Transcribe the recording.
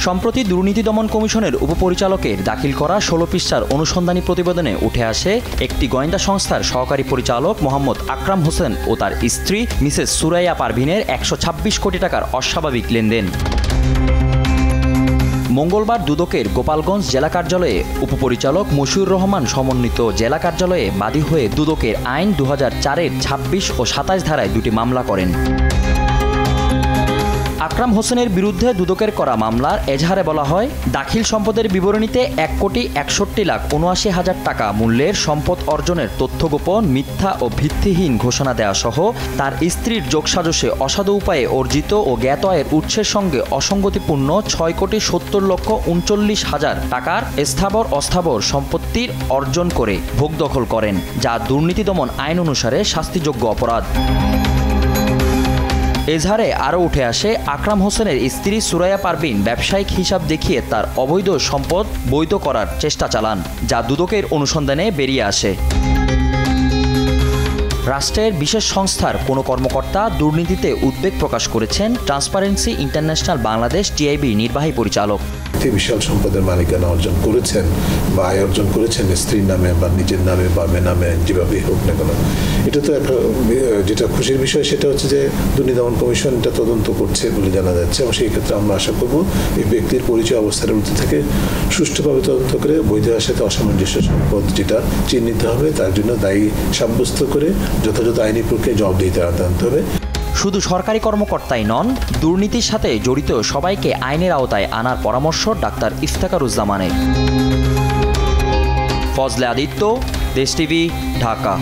সম্প্রতি দুর্নীতি দমন কমিশনের উপপরিচালকের দাখিল করা ১৬ পৃষ্ঠার অনুসন্ধানী প্রতিবেদনে উঠে আসে একটি গোয়েন্দা সংস্থার সহকারী পরিচালক মোহাম্মদ আকরাম হোসেন ও তার স্ত্রী মিসেস সুরাইয়া পারভিনের ১২৬ কোটি টাকার অস্বাভাবিক লেনদেন। মঙ্গলবার দুদকের গোপালগঞ্জ জেলা কার্যালয়ে উপপরিচালক মশিউর রহমান সমন্বিত জেলা কার্যালয়ে বাদী হয়ে দুদকের আইন ২০০৪-এর ২৬ ও ২৭ ধারায় দুটি মামলা করেন। আকরাম হোসেনের বিরুদ্ধে দুদকের করা মামলার এজাহারে বলা হয়, দাখিল সম্পদের বিবরণীতে ১,৬১,৭৯,০০০ টাকা মূল্যের সম্পদ অর্জনের তথ্য গোপন, মিথ্যা ও ভিত্তিহীন ঘোষণা দেওয়া সহ তার স্ত্রীর যোগসাজশে অসাধু উপায়ে অর্জিত ও জ্ঞাত আয়ের উৎসের সঙ্গে অসঙ্গতিপূর্ণ ৬,৭০,৩৯,০০০ টাকার স্থাবর অস্থাবর সম্পত্তির অর্জন করে ভোগ দখল করেন, যা দুর্নীতি দমন আইন অনুসারে শাস্তিযোগ্য অপরাধ। এজাহারে আরও উঠে আসে, আকরাম হোসেনের স্ত্রী সুরাইয়া পারভিন ব্যবসায়িক হিসাব দেখিয়ে তার অবৈধ সম্পদ বৈধ করার চেষ্টা চালান, যা দুদকের অনুসন্ধানে বেরিয়ে আসে। রাষ্ট্রের বিশেষ সংস্থার কোনো কর্মকর্তা দুর্নীতিতে উদ্বেগ প্রকাশ করেছেন ট্রান্সপারেন্সি ইন্টারন্যাশনাল বাংলাদেশ টিআইবি নির্বাহী পরিচালক। বিশাল সম্পদের মালিকানা অর্জন করেছেন বা আয় অর্জন করেছেন স্ত্রীর নামে বা নিজের নামে বা নামে, যেভাবেই হোক না কেন, এটা তো একটা যেটা খুশির বিষয় সেটা হচ্ছে যে দুর্নীতি দমন কমিশন এটা তদন্ত করছে বলে জানা যাচ্ছে এবং সেই ক্ষেত্রে আমরা আশা করব এই ব্যক্তির পরিচয় অবস্থার মধ্যে থেকে সুষ্ঠুভাবে তদন্ত করে বৈধের সাথে অসামঞ্জস্য সম্পদ যেটা চিহ্নিত হবে তার জন্য দায়ী সাব্যস্ত করে যথাযথ আইনি প্রক্রিয়ায় জবাবদিহিতে আনতে হবে। শুধু সরকারি কর্মকর্তাই নন, দুর্নীতির সাথে জড়িত সবাইকে আইনের আওতায় আনার পরামর্শ ডাক্তার ইফতেখারুজ্জামানের। ফজলে আদিত্য, দেশ টিভি, ঢাকা।